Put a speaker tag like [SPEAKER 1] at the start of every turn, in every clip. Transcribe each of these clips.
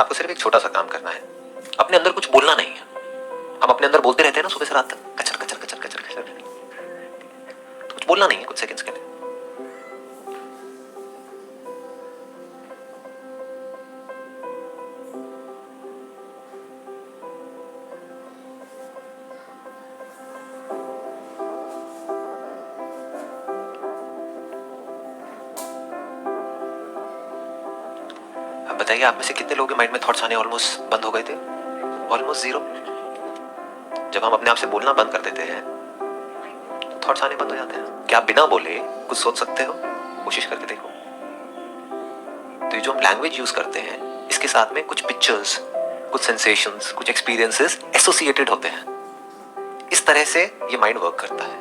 [SPEAKER 1] आपको सिर्फ एक छोटा सा काम करना है, अपने अंदर कुछ बोलना नहीं है। हम अपने अंदर बोलते रहते हैं ना सुबह से रात तक, कचर कचर कचर कचर कचर, तो कुछ बोलना नहीं है कुछ सेकंड्स के लिए। अब बताइए आप में से कितने लोगों के माइंड में थॉट्स आने ऑलमोस्ट बंद हो गए थे? Almost zero. जब हम अपने आप से बोलना बंद कर देते हैं तो थॉट्स आने बंद हो जाते हैं। क्या आप बिना बोले कुछ सोच सकते हो? कोशिश करके देखो। तो ये जो हम लैंग्वेज यूज करते हैं इसके साथ में कुछ पिक्चर्स, कुछ सेंसेशंस, कुछ एक्सपीरियंसेस एसोसिएटेड होते हैं। इस तरह से ये माइंड वर्क करता है।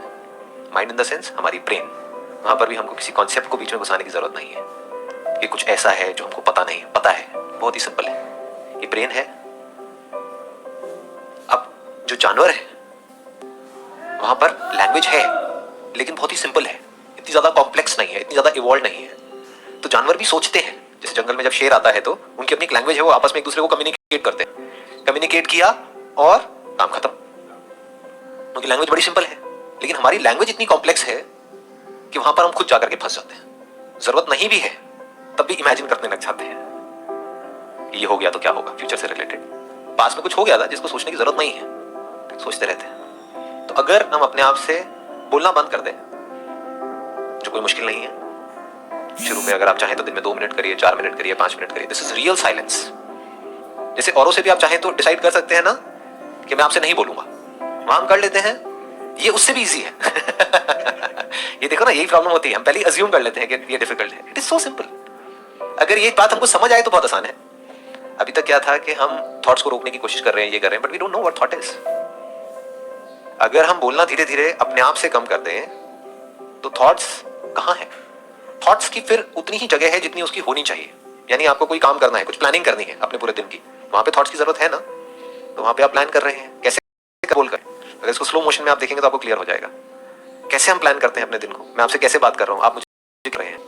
[SPEAKER 1] माइंड इन द सेंस हमारी ब्रेन। वहां पर भी हमको किसी कॉन्सेप्ट को बीच में घुसाने की जरूरत नहीं है कि कुछ ऐसा है जो हमको पता नहीं, पता है। बहुत ही सिंपल है, ये ब्रेन है। अब जो जानवर है वहां पर लैंग्वेज है लेकिन बहुत ही सिंपल है, इतनी ज्यादा कॉम्प्लेक्स नहीं है, इतनी ज्यादा इवॉल्व नहीं है। तो जानवर भी सोचते हैं। जैसे जंगल में जब शेर आता है तो उनकी अपनी एक लैंग्वेज है, वो आपस में एक दूसरे को कम्युनिकेट करते हैं। कम्युनिकेट किया और काम खत्म। उनकी लैंग्वेज बड़ी सिंपल है, लेकिन हमारी लैंग्वेज इतनी कॉम्प्लेक्स है कि वहां पर हम खुद जाकर के फंस जाते हैं। जरूरत नहीं भी है तब भी इमेजिन करने लग जाते हैं, ये हो गया तो क्या होगा, फ्यूचर से रिलेटेड। पास में कुछ हो गया था जिसको सोचने की जरूरत नहीं है, सोचते रहते हैं। तो अगर हम अपने आप से बोलना बंद कर दें, जो कोई मुश्किल नहीं है, शुरू में अगर आप चाहें तो दिन में 2 मिनट करिए, 4 मिनट करिए, 5 मिनट करिए। This is real silence. जैसे औरों से भी आप चाहें तो डिसाइड कर सकते हैं ना कि मैं आपसे नहीं बोलूंगा, वहां हम कर लेते हैं। ये उससे भी इजी है। ये देखो ना, यही प्रॉब्लम होती है, हम पहले अज्यूम कर लेते हैं कि ये डिफिकल्ट है। It is so simple. अगर ये बात हमको समझ आए तो बहुत आसान है। अभी तक क्या था कि हम थॉट्स को रोकने की कोशिश कर रहे हैं, ये कर रहे हैं, but we don't know what thought is. अगर हम बोलना धीरे धीरे अपने आप से कम कर दें तो थॉट्स कहां है? थॉट्स की फिर उतनी ही जगह है जितनी उसकी होनी चाहिए। यानी आपको कोई काम करना है, कुछ प्लानिंग करनी है अपने पूरे दिन की, वहां पे थॉट्स की जरूरत है ना। तो वहां पे आप प्लान कर रहे हैं, कैसे बोल कर। अगर इसको स्लो मोशन में आप देखेंगे तो आपको क्लियर हो जाएगा कैसे हम प्लान करते हैं अपने दिन को। मैं आपसे कैसे बात कर रहा हूं, आप मुझे कर रहे हैं।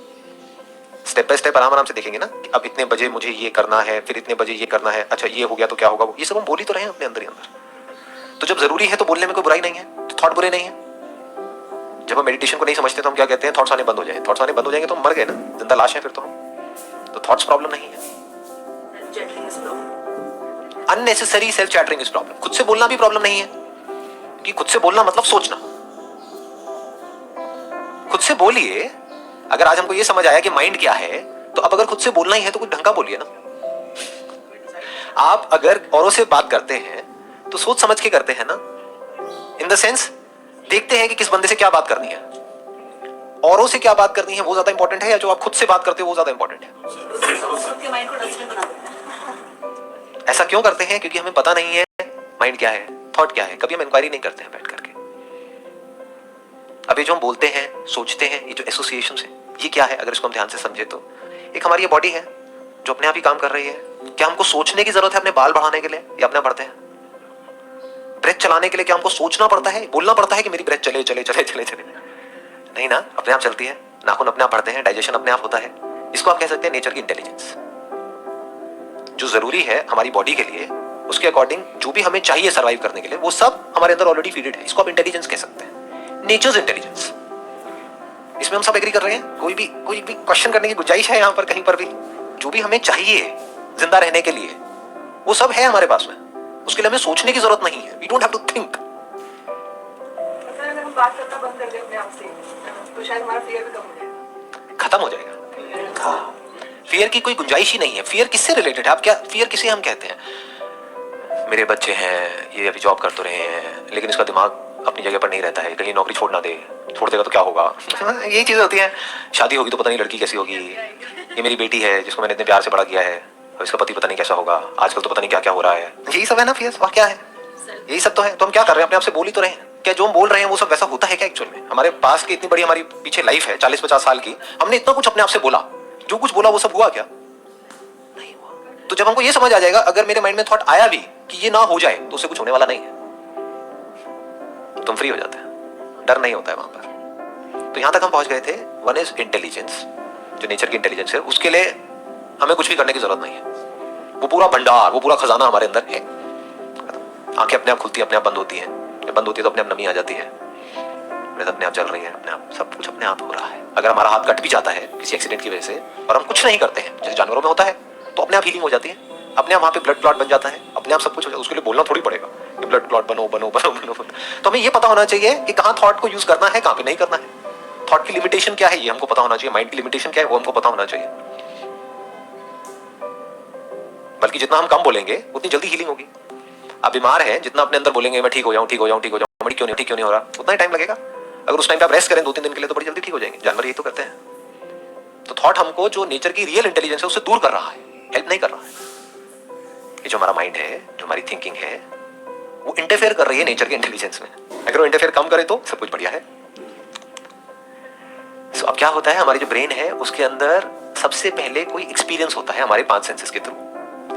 [SPEAKER 1] स्टेप बाय स्टेप आराम आराम से देखेंगे ना कि अब इतने बजे मुझे ये करना है, फिर इतने बजे ये करना है, अच्छा ये हो गया तो क्या होगा। ये सब हम बोल ही तो रहे हैं अपने अंदर ही अंदर। तो जब जरूरी है तो बोलने में कोई बुराई नहीं है, तो थॉट बुरे नहीं है। जब हम मेडिटेशन को नहीं समझते तो हम क्या कहते हैं, थॉट्स आने बंद हो जाए। थॉट्स आने बंद हो जाएंगे तो हम मर गए ना, जिंदा लाश है फिर तो हम। तो थॉट्स प्रॉब्लम नहीं है। Unnecessary self chattering is problem. खुद से बोलना भी प्रॉब्लम नहीं है, कि खुद से बोलना मतलब सोचना। खुद से बोलिए। अगर आज हमको ये समझ आया कि माइंड क्या है, तो अब अगर खुद से बोलना ही है तो कुछ ढंग का बोलिए ना। आप अगर औरों से बात करते हैं तो सोच समझ के करते हैं ना। इन द सेंस देखते हैं कि किस बंदे से क्या बात करनी है। औरों से क्या बात करनी है वो ज्यादा इंपॉर्टेंट है, या जो आप खुद से बात करते हो वो ज्यादा इंपॉर्टेंट है? ऐसा क्यों करते हैं? क्योंकि हमें पता नहीं है माइंड क्या है, थॉट क्या है। कभी हम इंक्वायरी नहीं करते हैं बैठ करके। अभी जो हम बोलते हैं, सोचते हैं, ये जो एसोसिएशन है, ये क्या है? अगर इसको हम ध्यान से समझे तो एक हमारी ये बॉडी है जो अपने आप ही काम कर रही है। क्या हमको सोचने की जरूरत है अपने बाल बढ़ाने के लिए, या अपने बढ़ते हैं? ब्रेथ चलाने के लिए क्या हमको सोचना पड़ता है, बोलना पड़ता है कि मेरी ब्रेथ चले चले चले चले चले? नहीं ना, अपने आप चलती है। नाखून अपने आप बढ़ते हैं, डाइजेशन अपने आप होता है। इसको आप कह सकते हैं नेचर की इंटेलिजेंस। जो जरूरी है हमारी बॉडी के लिए, उसके अकॉर्डिंग जो भी हमें चाहिए सर्वाइव करने के लिए, वो सब हमारे अंदर ऑलरेडी फीडेड है। इसको आप इंटेलिजेंस कह सकते हैं, नेचर्स इंटेलिजेंस। इसमें हम सब एग्री कर रहे हैं। कोई भी क्वेश्चन करने की गुंजाइश है यहाँ पर कहीं पर भी? जो भी हमें चाहिए जिंदा रहने के लिए वो सब है हमारे पास में। उसके लिए हमें सोचने की जरूरत नहीं है। We don't have to think.
[SPEAKER 2] अगर हम बात करना बंद कर दें अपने आप से तो शायद हमारा फियर भी कम हो जाएगा,
[SPEAKER 1] खत्म हो जाएगा। फियर की कोई गुंजाइश ही नहीं है। फियर किससे रिलेटेड है? आप क्या फियर किसे हम कहते हैं? मेरे बच्चे हैं, ये अभी जॉब कर तो रहे हैं, लेकिन इसका दिमाग अपनी जगह पर नहीं रहता है, कहीं नौकरी छोड़ ना दे, छोड़ देगा तो क्या होगा। यही चीजें होती हैं। शादी होगी तो पता नहीं लड़की कैसी होगी। ये मेरी बेटी है जिसको मैंने इतने प्यार से बड़ा किया है, और इसका पति पता नहीं कैसा होगा। आजकल तो पता नहीं क्या क्या हो रहा है। यही सब है ना फियर, और क्या है? यही सब तो है। तो हम क्या कर रहे हैं? अपने आप से बोल ही तो रहे हैं। क्या जो हम बोल रहे हैं वो सब वैसा होता है क्या एक्चुअल में? हमारे पास की इतनी बड़ी हमारी पीछे लाइफ है 40-50 साल की, हमने इतना कुछ अपने आप से बोला, जो कुछ बोला वो सब हुआ क्या? नहीं हुआ। तो जब हमको ये समझ आ जाएगा, अगर मेरे माइंड में थॉट आया भी कि ये ना हो जाए, तो उससे कुछ होने वाला नहीं है, तुम फ्री हो जाते हैं, डर नहीं होता है वहां पर। तो यहां तक हम पहुंच गए थे। वन इज इंटेलिजेंस, जो नेचर की इंटेलिजेंस है, उसके लिए हमें कुछ भी करने की जरूरत नहीं है। वो पूरा भंडार, वो पूरा खजाना हमारे अंदर है। आंखें अपने आप खुलती है, अपने आप बंद होती है, जब बंद होती है तो अपने आप नमी आ जाती है, अपने आप चल रही है, अपने आप सब कुछ अपने आप हो रहा है। अगर हमारा हाथ कट भी जाता है किसी एक्सीडेंट की वजह से और हम कुछ नहीं करते हैं, जैसे जानवरों में होता है, तो अपने आप हीलिंग हो जाती है, अपने आप वहां पे ब्लड क्लॉट बन जाता है, अपने आप सब कुछ हो जाता है। उसके लिए बोलना थोड़ी पड़ेगा कि ब्लड क्लॉट बनो बनो बनो बनो बनो। तो हमें ये पता होना चाहिए कि कहाँ थॉट को यूज करना है, कहाँ पे नहीं करना है, थॉट की लिमिटेशन क्या है ये हमको पता होना चाहिए, माइंड की लिमिटेशन क्या है वो हमको पता होना चाहिए। बल्कि जितना हम कम बोलेंगे उतनी जल्दी हीलिंग होगी। आप बीमार हैं, जितना अपने अंदर बोलेंगे मैं ठीक हो जाऊं ठीक हो जाऊं ठीक हो जाऊं, बड़ी क्यों नहीं हो रहा, उतना ही टाइम लगेगा। अगर उस टाइम पे आप रेस्ट करें 2-3 दिन के लिए तो बड़ी जल्दी ठीक हो जाएंगे। जानवर यही तो करते हैं। तो थॉट हमको जो नेचर की रियल इंटेलिजेंस है उससे दूर कर रहा है, हेल्प नहीं कर रहा है। ये जो हमारा माइंड है, जो हमारी थिंकिंग है, वो इंटरफेयर कर रही है नेचर के इंटेलिजेंस में। अगर वो इंटरफेयर कम करे तो सब कुछ बढ़िया है। So, अब क्या होता है, हमारी जो ब्रेन है उसके अंदर सबसे पहले कोई एक्सपीरियंस होता है हमारे 5 सेंसेस के थ्रू,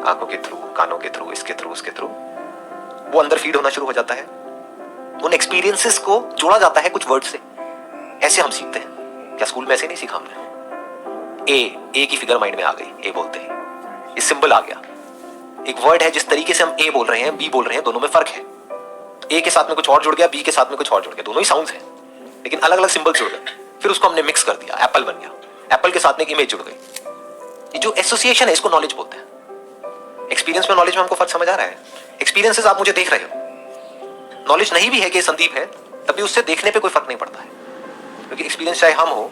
[SPEAKER 1] आंखों के थ्रू, कानों के थ्रू, इसके थ्रू, उसके थ्रू, वो अंदर फीड होना शुरू हो जाता है। उन एक्सपीरियंसेस को जोड़ा जाता है कुछ वर्ड से। ऐसे हम सीखते हैं। क्या स्कूल में ऐसे नहीं सीखा हमने? ए की फिगर माइंड में आ गई, ए बोलते हैं, ये सिंबल आ गया। एक वर्ड है, जिस तरीके से हम ए बोल रहे हैं, बी बोल रहे हैं, दोनों में फर्क है। ए के साथ में कुछ और जुड़ गया, बी के साथ में कुछ और जुड़ गया, दोनों ही साउंड्स हैं लेकिन अलग अलग सिंबल जुड़ गए। फिर उसको हमने मिक्स कर दिया, एप्पल बन गया, एप्पल के साथ में एक इमेज जुड़ गई। ये जो एसोसिएशन है इसको नॉलेज बोलते हैं। एक्सपीरियंस में नॉलेज में हमको फर्क समझ आ रहा है? एक्सपीरियंसेस आप मुझे देख रहे हो, नॉलेज नहीं भी है कि संदीप है, तभी उससे देखने पे कोई फर्क नहीं पड़ता है, क्योंकि एक्सपीरियंस चाहे हम हो,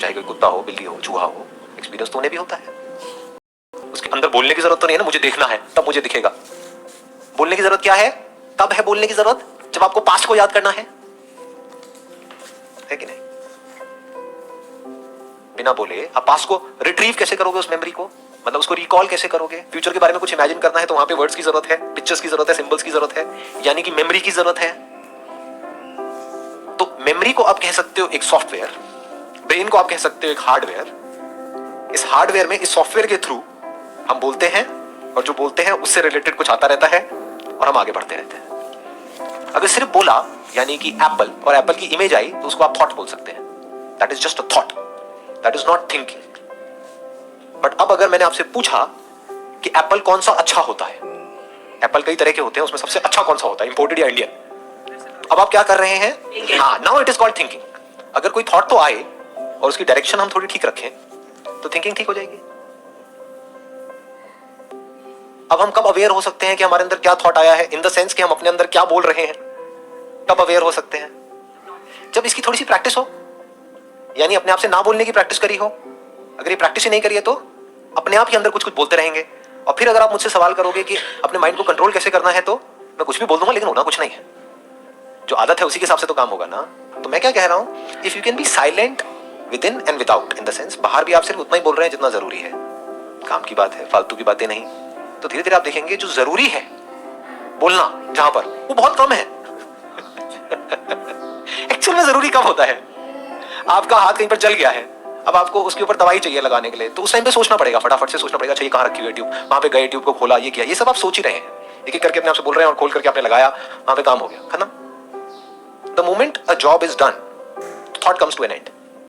[SPEAKER 1] चाहे कोई कुत्ता हो, बिल्ली हो, चूहा हो, एक्सपीरियंस तो उन्हें भी होता है। उसके अंदर बोलने की जरूरत तो नहीं है ना, मुझे देखना है तब मुझे दिखेगा। बोलने की जरूरत क्या है? तब है बोलने की जरूरत जब आपको पास्ट को याद करना है कि नहीं? बिना बोले आप पास्ट को रिट्रीव कैसे करोगे? उस मेमोरी को, मतलब उसको रिकॉल कैसे करोगे? फ्यूचर के बारे में कुछ इमेजिन करना है तो वहां पे वर्ड्स की जरूरत है, पिक्चर्स की जरूरत है, सिंबल्स की जरूरत है, यानी कि मेमोरी की जरूरत है। तो मेमोरी को आप कह सकते हो एक सॉफ्टवेयर, ब्रेन को आप कह सकते हो एक हार्डवेयर। इस हार्डवेयर में, इस सॉफ्टवेयर के थ्रू हम बोलते हैं और जो बोलते हैं उससे रिलेटेड कुछ आता रहता है और हम आगे बढ़ते रहते हैं। अगर सिर्फ बोला यानी कि एप्पल और एप्पल की इमेज आई तो उसको आप थॉट बोल सकते हैं। That is just a thought, that is not thinking. But अब अगर मैंने आपसे पूछा कि एप्पल कौन सा अच्छा होता है, एप्पल कई तरह के होते हैं, उसमें सबसे अच्छा कौन सा होता है, इंपोर्टेड या इंडियन? अब आप क्या कर रहे हैं? हाँ, now it is called thinking. अगर कोई थॉट तो आए और उसकी डायरेक्शन हम थोड़ी ठीक रखें तो थिंकिंग ठीक हो जाएगी। अब हम कब अवेयर हो सकते हैं कि हमारे अंदर क्या थॉट आया है, इन द सेंस कि हम अपने अंदर क्या बोल रहे हैं? कब अवेयर हो सकते हैं? जब इसकी थोड़ी सी प्रैक्टिस हो, यानी अपने आप से ना बोलने की प्रैक्टिस करी हो। अगर ये प्रैक्टिस ही नहीं करी है तो अपने आप ही अंदर कुछ कुछ बोलते रहेंगे। और फिर अगर आप मुझसे सवाल करोगे कि अपने माइंड को कंट्रोल कैसे करना है, तो मैं कुछ भी बोल दूंगा लेकिन होना कुछ नहीं है। जो आदत है उसी के हिसाब से तो काम होगा ना। तो मैं क्या कह रहा हूं, if you can be silent with in and without, in the sense बाहर भी आप सिर्फ उतना ही बोल रहे हैं जितना जरूरी है, काम की बात है, फालतू की बातें नहीं, तो धीरे धीरे आप देखेंगे जो जरूरी है बोलना जहां पर, वो बहुत कम है। एक्चुअल में जरूरी कब होता है? आपका हाथ कहीं पर जल गया है, अब आपको उसके ऊपर दवाई चाहिए लगाने के लिए, तो उस टाइम पे सोचना पड़ेगा, फटाफट से सोचना पड़ेगा, अच्छा ये कहाँ रखी हुई है ट्यूब, वहां पे गए, ट्यूब को खोला, ये किया, ये सब आप सोच ही रहे हैं, एक एक करके अपने आप से बोल रहे हैं और खोल करके आपने लगाया, वहां पे काम हो गया, खत्म। The moment a job is done, thought comes to an and.